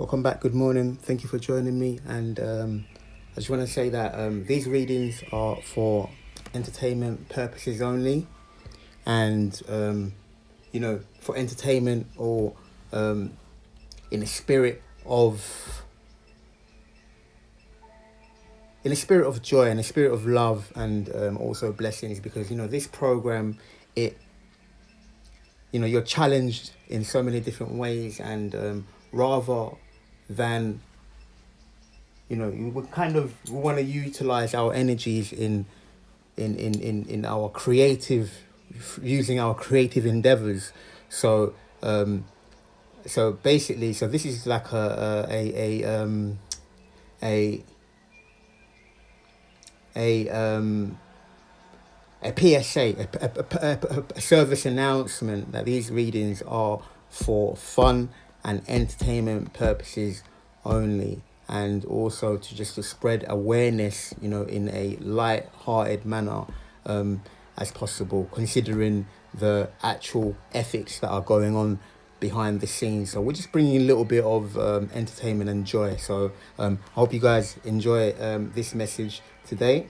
Welcome back. Good morning. Thank you for joining me. And I just want to say that these readings are for entertainment purposes only, and for entertainment or in a spirit of joy and a spirit of love and also blessings, because this program, you're challenged in so many different ways, and rather than we want to utilize our energies in our creative, using our creative endeavors. So basically, this is like a PSA, a service announcement that these readings are for fun and entertainment purposes only, and also to spread awareness, in a light-hearted manner as possible, considering the actual ethics that are going on behind the scenes. So we're just bringing a little bit of entertainment and joy. So I hope you guys enjoy this message today.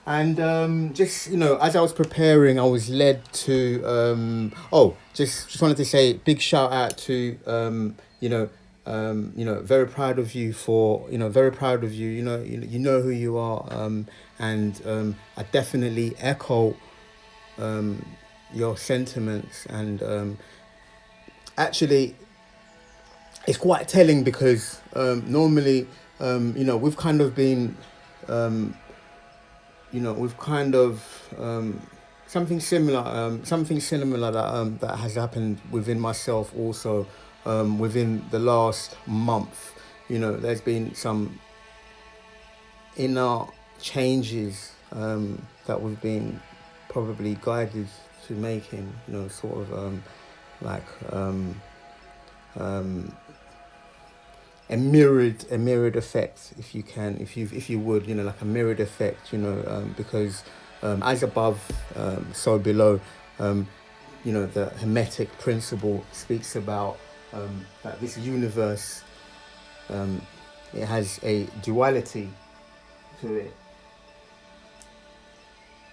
And as I was preparing, I was led to just wanted to say big shout out to very proud of you for very proud of you. You know who you are, and I definitely echo your sentiments, and actually it's quite telling, because normally we've kind of been we've kind of something similar that has happened within myself also within the last month. There's been some inner changes that we've been probably guided to making, a mirrored effect, if you would, like a mirrored effect, because as above, so below. The Hermetic principle speaks about that this universe, it has a duality to it.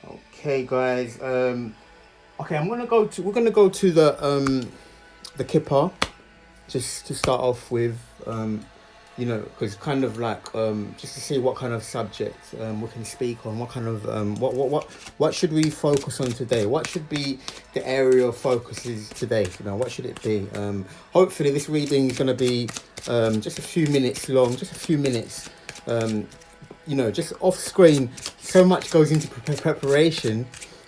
Okay, guys. We're gonna go to the Kippah, just to start off with, because kind of like just to see what kind of subject we can speak on, what kind of what should we focus on today? What should be the area of focuses today? What should it be? Hopefully this reading is going to be just a few minutes long, just off screen. So much goes into preparation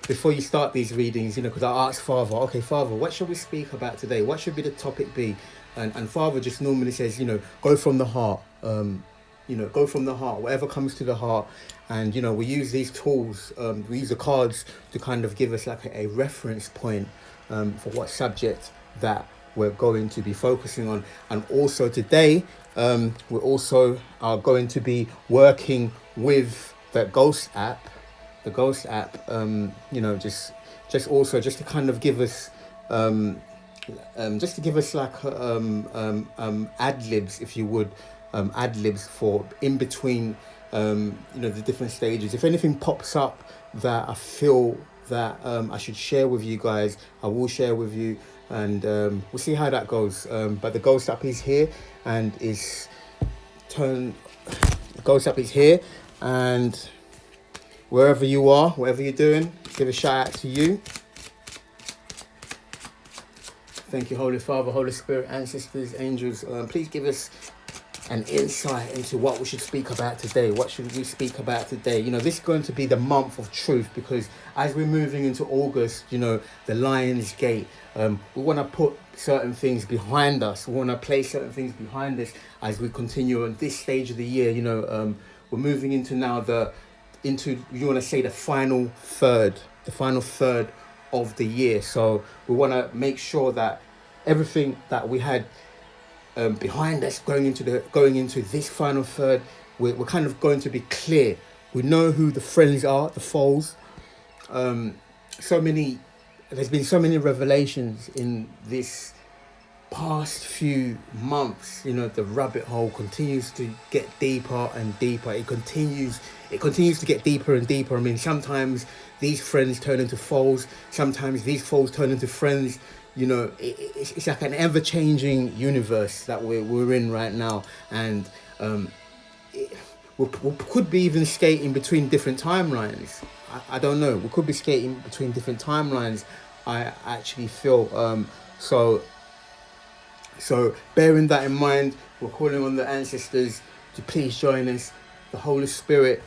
before you start these readings, because I asked Father, okay, Father, what should we speak about today? What should be the topic be? And Father just normally says, go from the heart, go from the heart, whatever comes to the heart. And, we use these tools, we use the cards to kind of give us like a reference point for what subject that we're going to be focusing on. And also today, we also are going to be working with the Ghost app, just to kind of give us, like ad-libs, if you would, ad-libs for in between, the different stages. If anything pops up that I feel that I should share with you guys, I will share with you, and we'll see how that goes. But the Ghost app is here, and the Ghost app is here, and wherever you are, whatever you're doing, give a shout out to you. Thank you, Holy Father, Holy Spirit, ancestors, angels. Please give us an insight into what we should speak about today. What should we speak about today? This is going to be the month of truth, because as we're moving into August, the Lion's Gate, we want to put certain things behind us. We want to place certain things behind us as we continue on this stage of the year. We're moving into now the final third of the year. So we want to make sure that everything that we had behind us going into this final third, we're kind of going to be clear. We know who the friends are, the foes. There's been so many revelations in this past few months, the rabbit hole continues to get deeper and deeper. It continues to get deeper and deeper. I mean, sometimes these friends turn into foes. Sometimes these foes turn into friends. It's like an ever-changing universe that we're in right now, and we could be even skating between different timelines. I don't know. We could be skating between different timelines. I actually feel so bearing that in mind, we're calling on the ancestors to please join us. The Holy Spirit,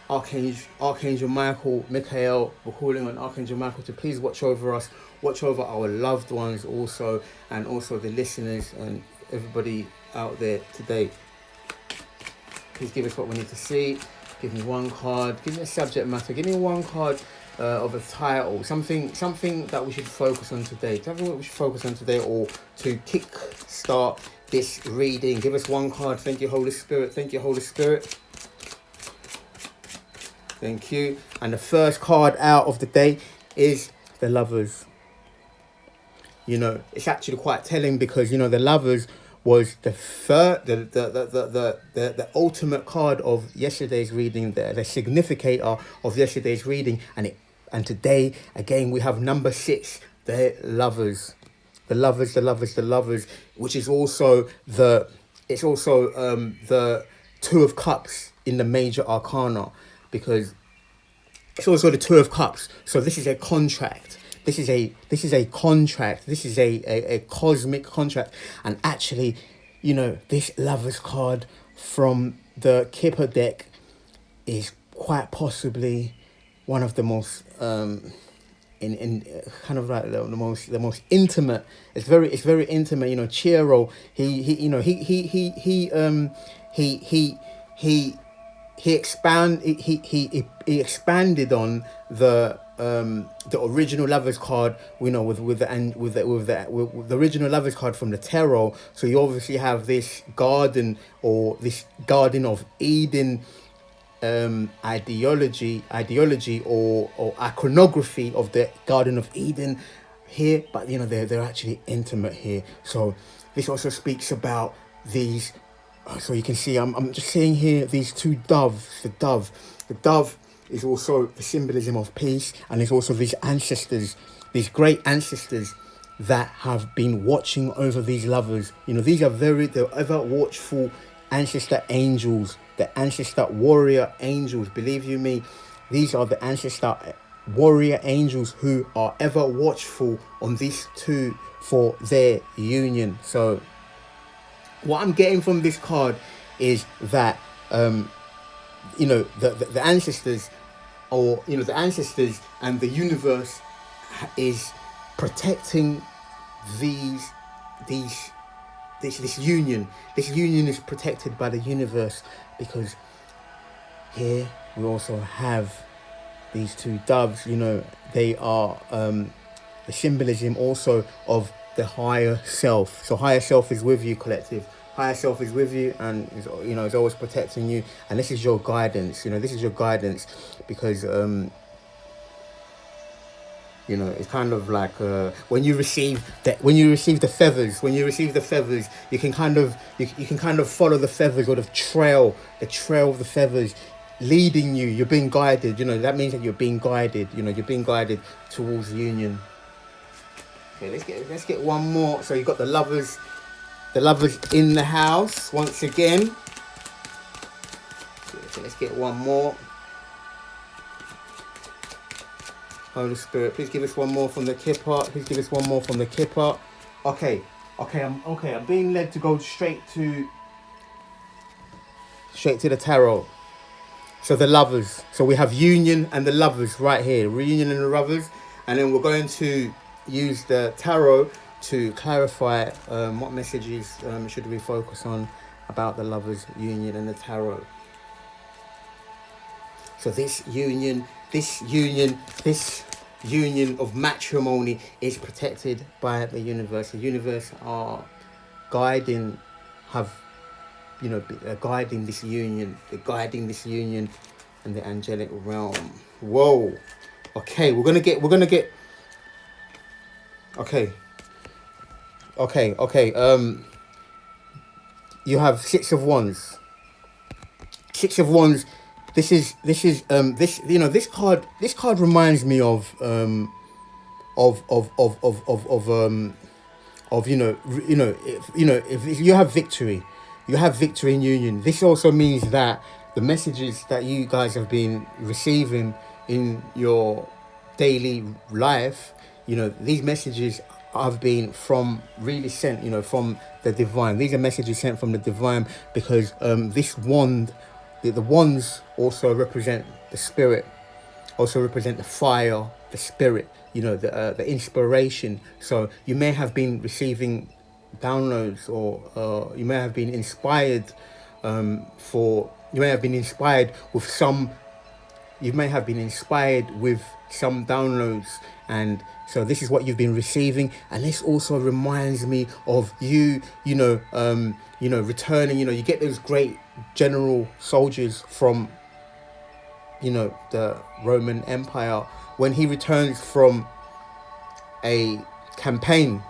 Archangel Michael, we're calling on Archangel Michael to please watch over us, watch over our loved ones also, and also the listeners and everybody out there today. Please give us what we need to see. Give me one card. Give me a subject matter. Give me one card of a title. Something that we should focus on today. Something that we should focus on today, or to kick start this reading. Give us one card. Thank you, Holy Spirit. Thank you, Holy Spirit. Thank you. And the first card out of the day is the Lovers. It's actually quite telling because the Lovers was the ultimate card of yesterday's reading, the significator of yesterday's reading, and today again we have number 6, the Lovers, which is also the Two of Cups in the major arcana, because it's also the Two of Cups. So this is a contract. This is a contract. This is a cosmic contract. And actually, this Lovers card from the Kipper deck is quite possibly one of the most in kind of like the most intimate. It's very intimate. Chiro, he expanded on the original Lovers card, with the original Lovers card from the tarot. So you obviously have this garden, or this Garden of Eden ideology or iconography of the Garden of Eden here, but they're actually intimate here. So this also speaks about these. So you can see, I'm just seeing here these two doves. The dove is also the symbolism of peace, and it's also these ancestors, these great ancestors that have been watching over these Lovers. These are the ever watchful ancestor angels, the ancestor warrior angels. Believe you me, these are the ancestor warrior angels who are ever watchful on these two for their union. So what I'm getting from this card is that the ancestors, or the ancestors and the universe is protecting this union. This union is protected by the universe, because here we also have these two doves. They are the symbolism also of the higher self. So higher self is with you, collective. Higher self is with you, and is always protecting you. And this is your guidance. This is your guidance, because it's kind of like when you receive the feathers. When you receive the feathers, you can kind of follow the feathers, or the trail of the feathers leading you. You're being guided. That means that you're being guided. You're being guided towards union. Okay, let's get one more. So you've got the Lovers in the house once again. So let's get one more. Holy Spirit, please give us one more from the Kipper. Please give us one more from the Kipper. Okay. I'm being led to go straight to the tarot. So the Lovers. So we have union and the Lovers right here. Reunion and the Lovers. And then we're going to use the tarot to clarify what messages should we focus on about the Lovers, union and the tarot. So this union of matrimony is protected by the universe. The universe are guiding this union. They're guiding this union in the angelic realm. Whoa. Okay, we're gonna get. Okay. Okay. You have Six of Wands. Six of Wands. This this card reminds me of if you have victory, you have victory in union. This also means that the messages that you guys have been receiving in your daily life, these messages have been from really sent, from the divine. These are messages sent from the divine, because this wand, the wands also represent the spirit, also represent the fire, the spirit, the inspiration. So you may have been receiving downloads, or you may have been inspired you may have been inspired with some you may have been inspired with some downloads, and so this is what you've been receiving. And this also reminds me of returning. You get those great general soldiers from the Roman Empire, when he returns from a campaign,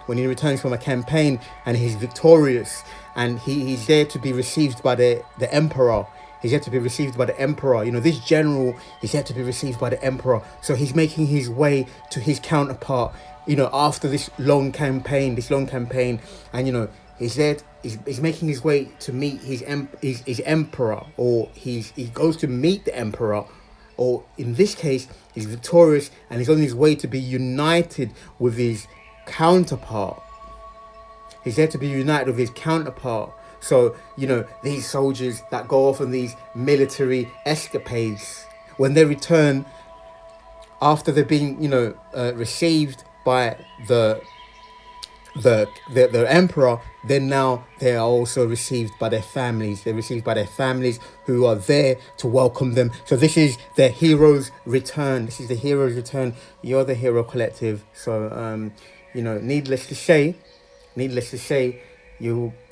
and he's victorious, and he's there to be received by the emperor. He's yet to be received by the emperor. This general is yet to be received by the emperor. So he's making his way to his counterpart, after this long campaign, and he's there. He's making his way to meet his emperor, or he goes to meet the emperor, or in this case, he's victorious, and he's on his way to be united with his counterpart. He's there to be united with his counterpart. So, these soldiers that go off on these military escapades, when they return after they've been, received by the emperor, then now they are also received by their families. They're received by their families, who are there to welcome them. So this is the hero's return. You're the hero collective. So needless to say,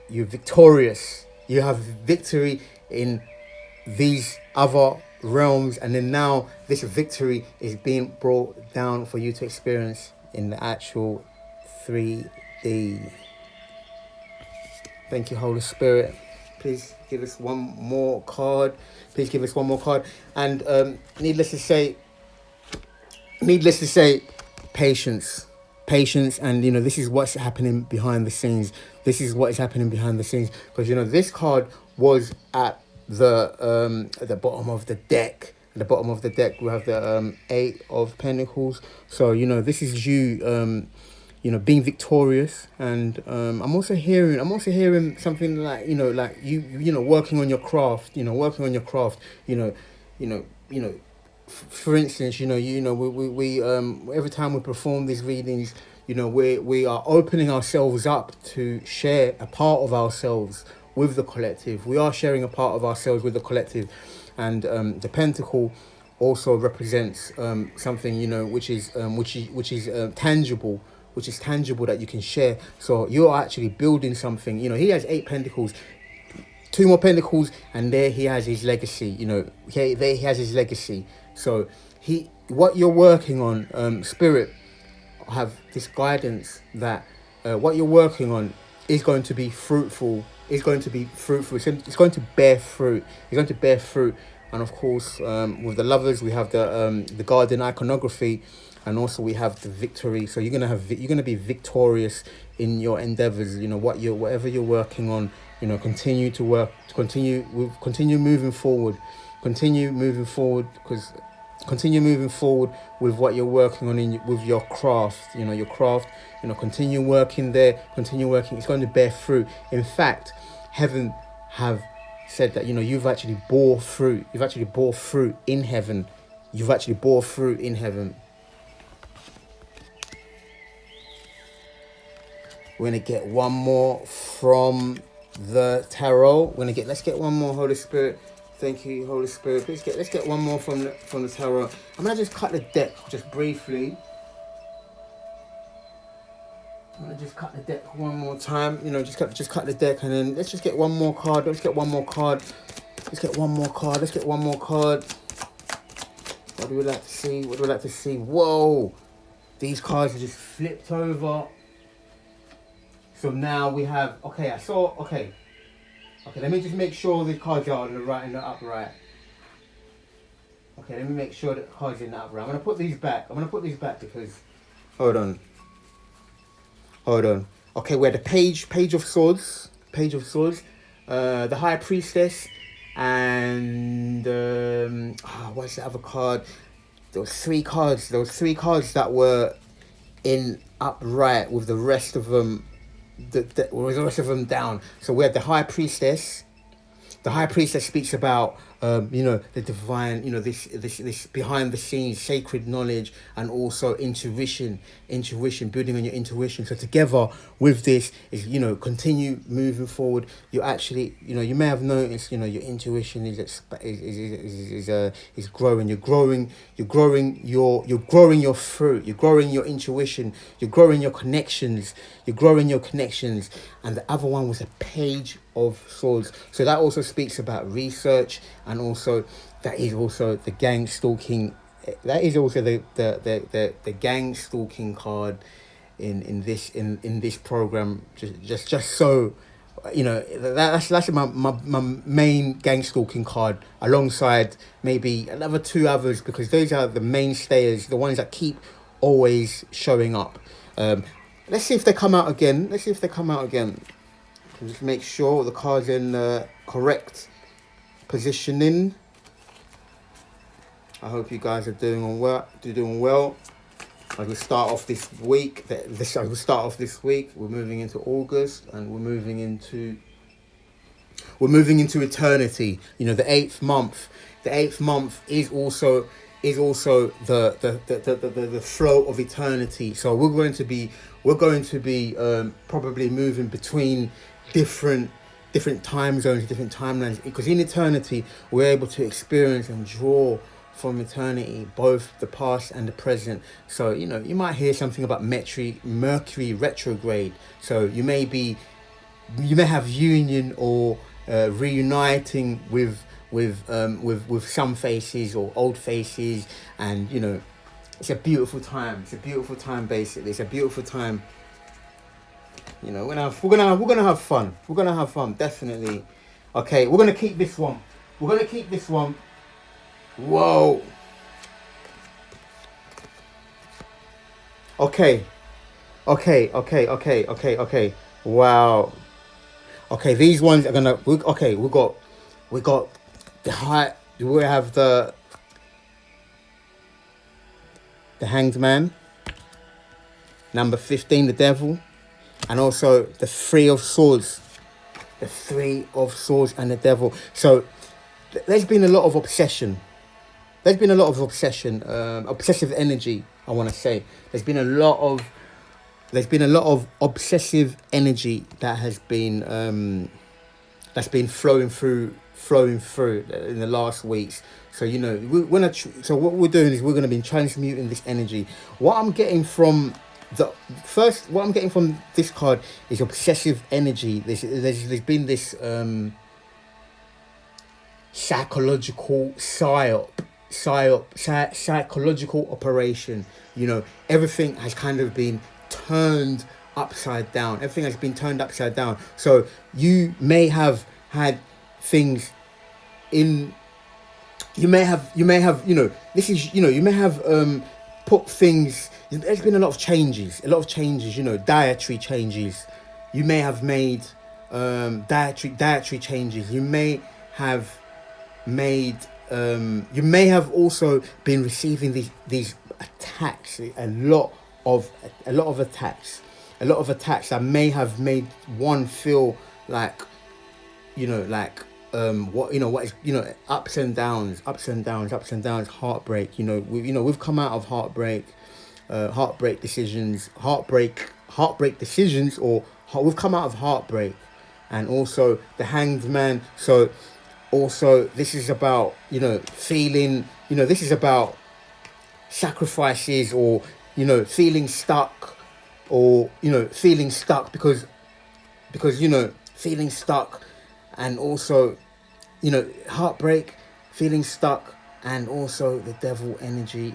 you're victorious. You have victory in these other realms, and then now this victory is being brought down for you to experience in the actual 3D. Thank you, Holy Spirit. Please give us one more card. And needless to say, patience. And this is what's happening behind the scenes. Because this card was at the bottom of the deck. At the bottom of the deck, we have the Eight of Pentacles. So this is you being victorious. And I'm also hearing something like working on your craft. For instance, we every time we perform these readings, we are opening ourselves up to share a part of ourselves with the collective. We are sharing a part of ourselves with the collective, and the pentacle also represents something which is tangible, that you can share. So you're actually building something. He has 8 pentacles. 2 more pentacles, and there he has his legacy. There he has his legacy. So what you're working on, spirit, have this guidance that what you're working on is going to be fruitful. It's going to bear fruit. And of course, with the Lovers, we have the Garden iconography, and also we have the victory. So you're gonna be victorious in your endeavors. Whatever you're working on. Continue to work. Continue moving forward. Continue moving forward with what you're working on with your craft. Your craft. Continue working there. Continue working. It's going to bear fruit. In fact, heaven have said that you've actually bore fruit. You've actually bore fruit in heaven. We're gonna get one more from the tarot. Let's get one more, Holy Spirit. Thank you, Holy Spirit. Let's get one more from the tarot. I'm gonna just cut the deck just briefly. I'm gonna just cut the deck one more time. Just cut the deck, and then let's just get one more card. Let's get one more card. What do we like to see? Whoa! These cards are just flipped over. So now we have, okay, I saw, okay, let me just make sure the cards are in the right and the upright. Okay, let me make sure that the cards are in the upright. I'm going to put these back. Because, hold on. Okay, we're the page of swords, the high priestess, and what's the other card? There was three cards that were in upright with the rest of them, with the rest of them down. So we had the high priestess. The high priestess speaks about, the divine, this behind the scenes sacred knowledge, and also intuition, building on your intuition. So together with this is, continue moving forward. You actually, you may have noticed, your intuition is growing. You're growing your fruit. You're growing your intuition. You're growing your connections. And the other one was a page of swords. So that also speaks about research, and also that is also the gang stalking. That is also the gang stalking card in this program. Just so that's my main gang stalking card, alongside maybe another two others, because those are the mainstays, the ones that keep always showing up. Let's see if they come out again. Just make sure the card's in the correct positioning. I hope you guys are doing well. I will start off this week. We're moving into August, and we're moving into eternity. The eighth month. The eighth month is also the flow of eternity. So we're going to be probably moving between different time zones, different timelines, because in eternity we're able to experience and draw from eternity both the past and the present. So you might hear something about Mercury retrograde. So you may have union or reuniting with some faces or old faces, and it's a beautiful time. Basically, it's a beautiful time. We're gonna have fun. Definitely. Okay, we're gonna keep this one. Whoa. Okay. Wow. Okay, these ones are gonna. We got the high. We have the Hanged Man. Number 15, the Devil. And also the Three of Swords. The Three of Swords and the Devil. So there's been a lot of obsession. Obsessive energy, I want to say. There's been a lot of obsessive energy that has been flowing through in the last weeks. So what we're doing is we're going to be transmuting this energy. What I'm getting from this card is obsessive energy. There's been this psychological psychological operation. Everything has kind of been turned upside down. So you may have had things in. You may have put things. There's been a lot of changes. Dietary changes. You may have made dietary changes. You may have also been receiving these attacks. A lot of attacks that may have made one feel like ups and downs, heartbreak. We've come out of heartbreak decisions, or we've come out of heartbreak, and also the Hanged Man. So also this is about feeling, this is about sacrifices, or feeling stuck, because feeling stuck, and also heartbreak, feeling stuck, and also the devil energy.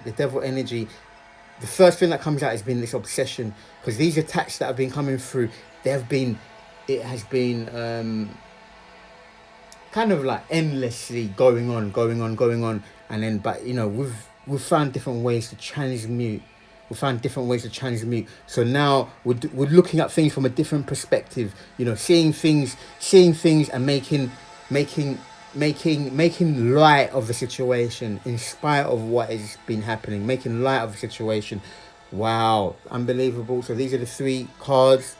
The first thing that comes out has been this obsession, because these attacks that have been coming through, it has been kind of like endlessly going on, and then but we've found different ways to transmute. We found different ways to transmute. So now we're looking at things from a different perspective. Seeing things, and making light of the situation in spite of what has been happening. Making light of the situation. Wow, unbelievable. So these are the 3 cards.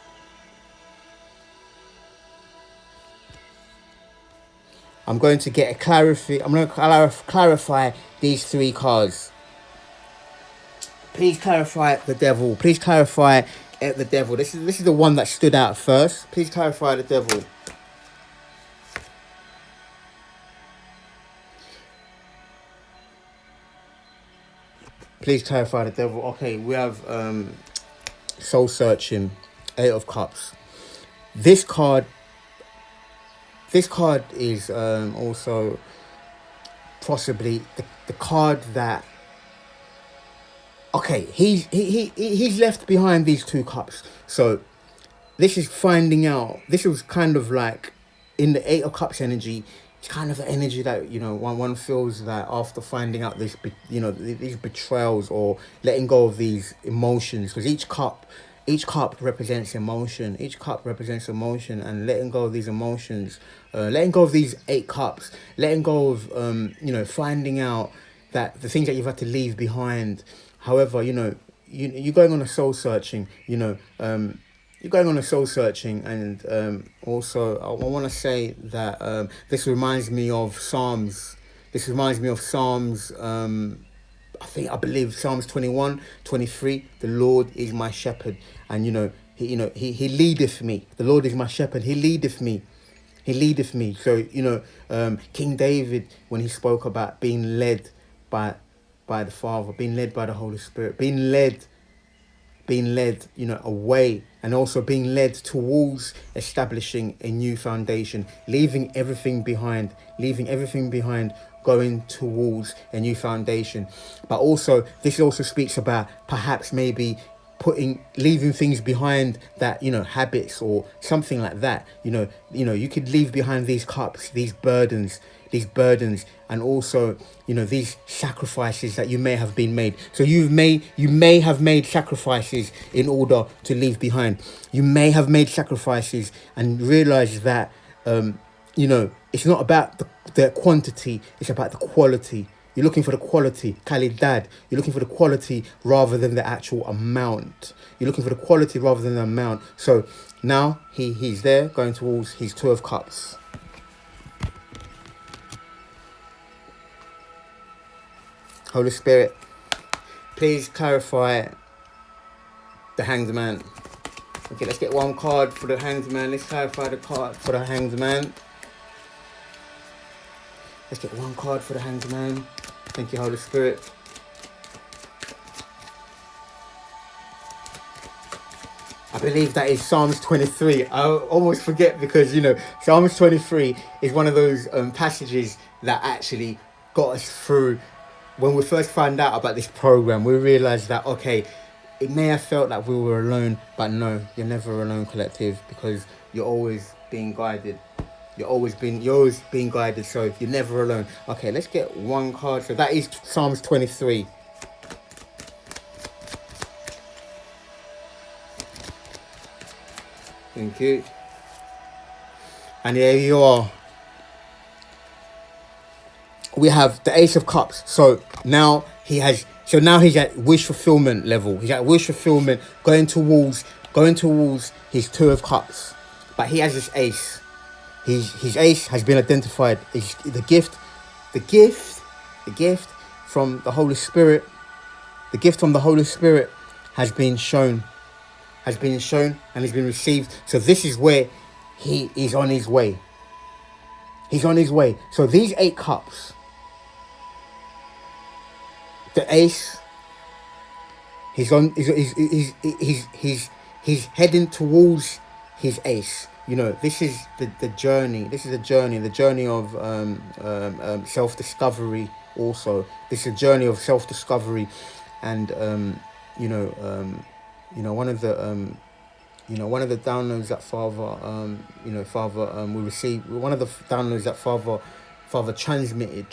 I'm going to get a I'm going to clarify these 3 cards. Please clarify the devil. Please clarify the devil. This is the one that stood out first. Please clarify the devil. Please clarify the devil. Okay, we have soul searching, 8 of Cups. This card is also possibly the card that, okay, he's left behind these 2 cups. So this is finding out. This was kind of like in the 8 of Cups energy. It's kind of the energy that one feels that after finding out these betrayals, or letting go of these emotions, because each cup represents emotion. Each cup represents emotion, and letting go of these emotions, letting go of these 8 cups, letting go of finding out that the things that you've had to leave behind. However, you're going on a soul searching. You're going on a soul searching, and also I want to say that this reminds me of Psalms. This reminds me of Psalms. I believe Psalms 21, 23. The Lord is my shepherd, and he leadeth me. The Lord is my shepherd. He leadeth me. He leadeth me. So King David, when he spoke about being led by the Father, being led by the Holy Spirit, being led away, and also being led towards establishing a new foundation, leaving everything behind, going towards a new foundation. But also, this also speaks about perhaps maybe leaving things behind, that habits or something like that. You could leave behind these cups, these burdens, and also these sacrifices that you may have been made. So you may have made sacrifices in order to leave behind. You may have made sacrifices and realize that it's not about the quantity, it's about the quality. You're looking for the quality, calidad. You're looking for the quality rather than the actual amount. You're looking for the quality rather than the amount. So now he's there, going towards his 2 of Cups. Holy Spirit, please clarify the Hanged Man. Okay, let's get 1 card for the Hanged Man. Let's clarify the card for the Hanged Man. Let's get 1 card for the Hanged Man. Thank you, Holy Spirit. I believe that is Psalms 23. I almost forget, because Psalms 23 is one of those passages that actually got us through. When we first found out about this program, we realized that, okay, it may have felt like we were alone, but no, you're never alone, collective, because you're always being guided. You're always being guided, so you're never alone. Okay, let's get 1 card. So that is Psalms 23. Thank you. And there you are. We have the Ace of Cups. So now he's at wish fulfillment level. He's at wish fulfillment, going towards his 2 of Cups. But he has this ace. His ace has been identified. It's the gift from the Holy Spirit. The gift from the Holy Spirit has been shown and has been received. So this is where he is on his way. He's on his way. So these 8 cups, the ace, he's heading towards his ace. This is the journey. This is the journey of self-discovery. Also, this is a journey of self-discovery, and one of the one of the downloads that Father, Father, we received, one of the downloads that Father transmitted,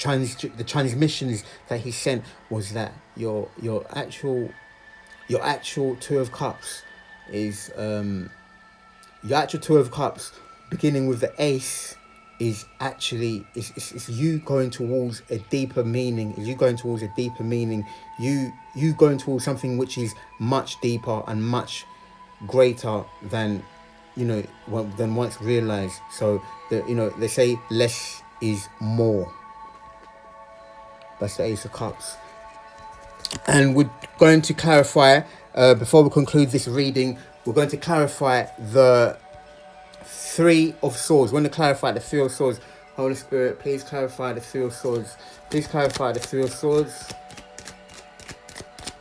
the transmissions that he sent was that your actual Two of Cups is your actual Two of Cups, beginning with the Ace, is actually it's you going towards a deeper meaning. Is you going towards a deeper meaning? You going towards something which is much deeper and much greater than than once realized. So they say less is more. That's the Ace of Cups. And we're going to clarify, before we conclude this reading, we're going to clarify the Three of Swords. We're going to clarify the Three of Swords. Holy Spirit, please clarify the Three of Swords. Please clarify the Three of Swords.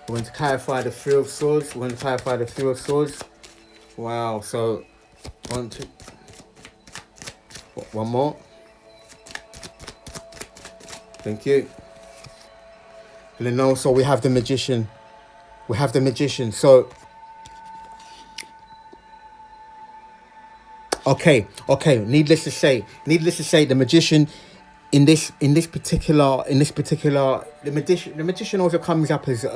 We're going to clarify the Three of Swords. We're going to clarify the Three of Swords. Wow, so one more. Thank you. And then also we have the Magician. We have the Magician. So okay. Needless to say, the Magician in this particular, the Magician also comes up as he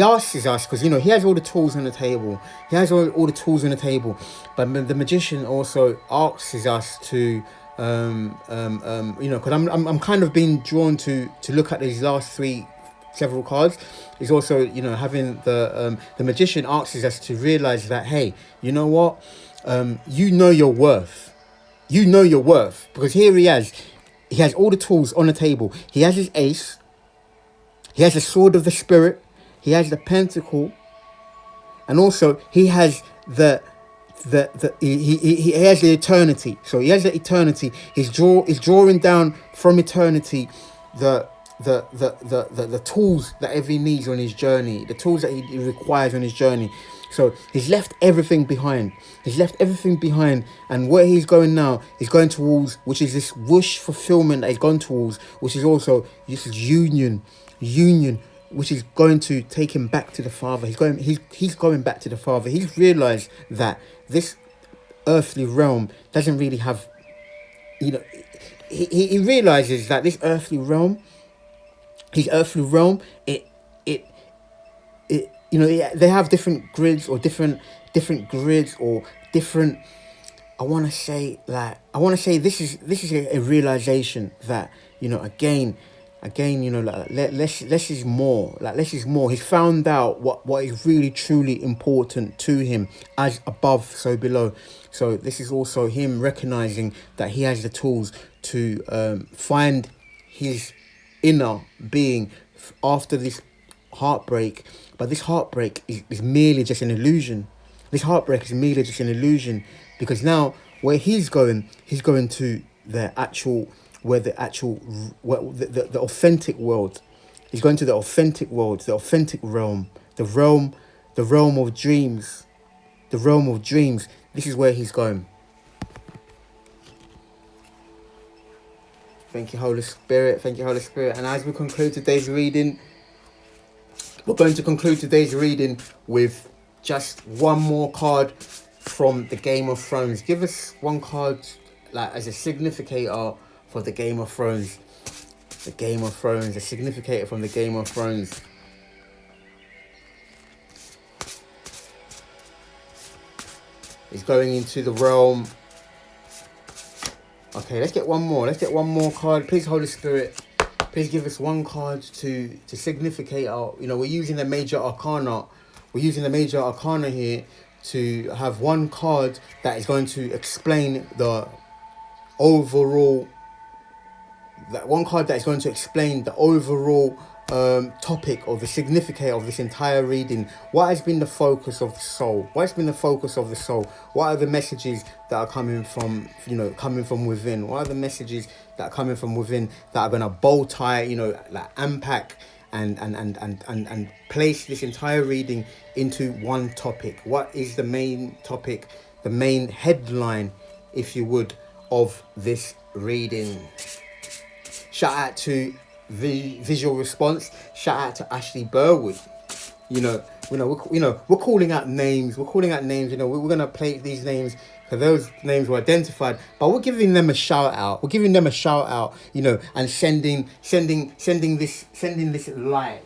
asks us, because he has all the tools on the table. He has all the tools on the table, but the Magician also asks us to because I'm kind of being drawn to look at these last several cards. Is also having the Magician asks us to realize that, hey, you know what, your worth. Because here he has all the tools on the table. He has his Ace, he has the Sword of the Spirit, he has the Pentacle, and also he has he has the Eternity. So he has the Eternity. He's drawing down from Eternity the tools that he needs on his journey, the tools that he requires on his journey. So he's left everything behind. And where he's going now, he's going towards, which is this wish fulfillment that he's gone towards, which is also this is union, which is going to take him back to the Father. He's going back to the Father. He's realized that this earthly realm doesn't really have, he realizes that this earthly realm, they have different grids or different I want to say this is a realization that again less is more. Less is more. He's found out what is really truly important to him, as above so below. So this is also him recognizing that he has the tools to find his inner being after this heartbreak. But this heartbreak is merely just an illusion. Because now where he's going to the authentic world. He's going to the authentic world, the authentic realm, the realm of dreams. This is where he's going. Thank you, Holy Spirit. And as we conclude today's reading, we're going to conclude today's reading with just one more card from the Game of Thrones. Give us one card as a significator for the Game of Thrones. A significator from the Game of Thrones. He's going into the realm. Okay, let's get one more card. Please, Holy Spirit, please give us one card to significate our, we're using the major arcana. Here to have one card that is going to explain the overall topic or the significance of this entire reading. What has been the focus of the soul? What are the messages that are coming from within? What are the messages that are coming from within that are going to bow tie, unpack and place this entire reading into one topic? What is the main topic, the main headline, if you would, of this reading? Shout out to the Visual Response. Shout out to Ashley Burwood. we're calling out names. We're calling out names. We're gonna play these names because those names were identified. But we're giving them a shout out. We're giving them a shout out. And sending this light,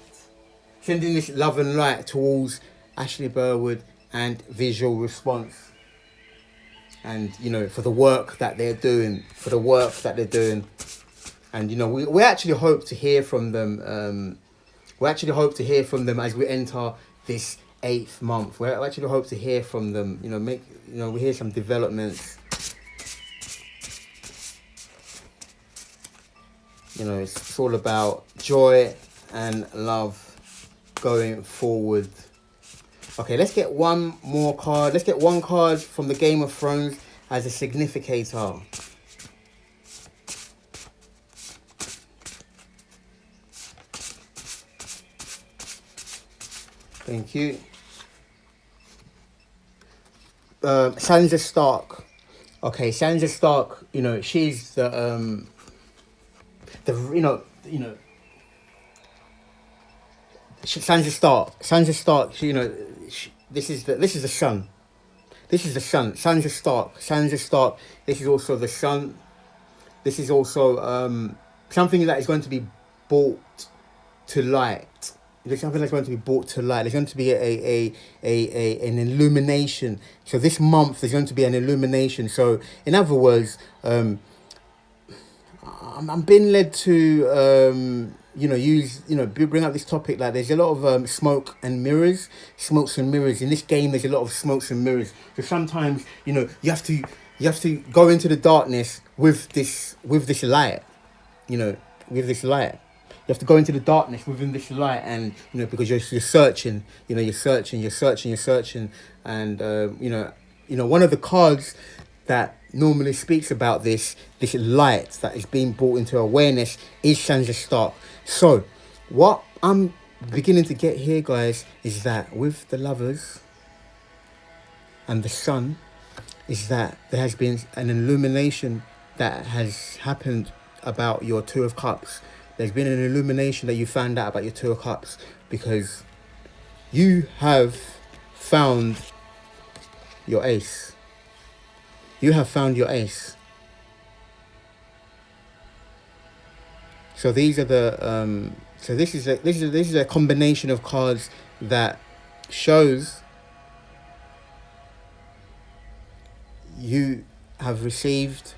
sending this love and light towards Ashley Burwood and Visual Response. And for the work that they're doing, and we actually hope to hear from them. We actually hope to hear from them as we enter this 8th month. We actually hope to hear from them. We hear some developments. It's all about joy and love going forward. Okay, let's get one more card. Let's get one card from the Game of Thrones as a significator. Thank you. Sansa Stark. Okay, Sansa Stark. She's the Sansa Stark. Sansa Stark. This is the sun. This is the sun. Sansa Stark. Sansa Stark. This is also the sun. This is also something that is going to be brought to light. There's something that's going to be brought to light. There's going to be an illumination. So this month there's going to be an illumination. So in other words, I'm being led to bring up this topic. Like there's a lot of smokes and mirrors. In this game there's a lot of smokes and mirrors. So sometimes you have to go into the darkness with this light. With this light. You have to go into the darkness within this light, and because you're searching, you're searching, and one of the cards that normally speaks about this light that is being brought into awareness is Sansa Stark. So, what I'm beginning to get here, guys, is that with the Lovers and the Sun, is that there has been an illumination that has happened about your Two of Cups. There's been an illumination that you found out about your Two of Cups because you have found your ace. You have found your ace. So these are the this is a combination of cards that shows you have received.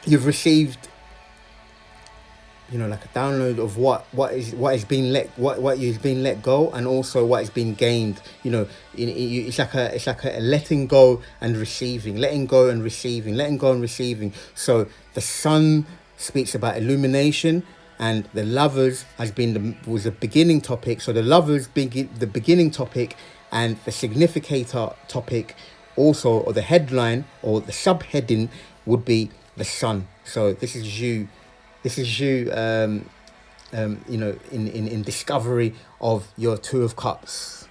You've received, like a download of what is being let go, and also what is being gained. It's like a letting go and receiving, letting go and receiving. So the Sun speaks about illumination, and the Lovers was a beginning topic. So the Lovers the beginning topic, and the significator topic also, or the headline or the subheading would be the Sun. So this is you in discovery of your Two of Cups.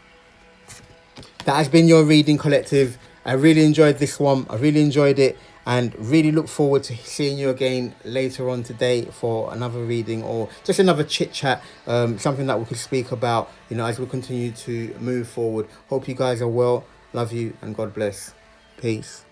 That has been your reading, collective. I really enjoyed this one. I really enjoyed it, and really look forward to seeing you again later on today for another reading, or just another chit chat, something that we could speak about as we continue to move forward. Hope you guys are well. Love you, and God bless. Peace.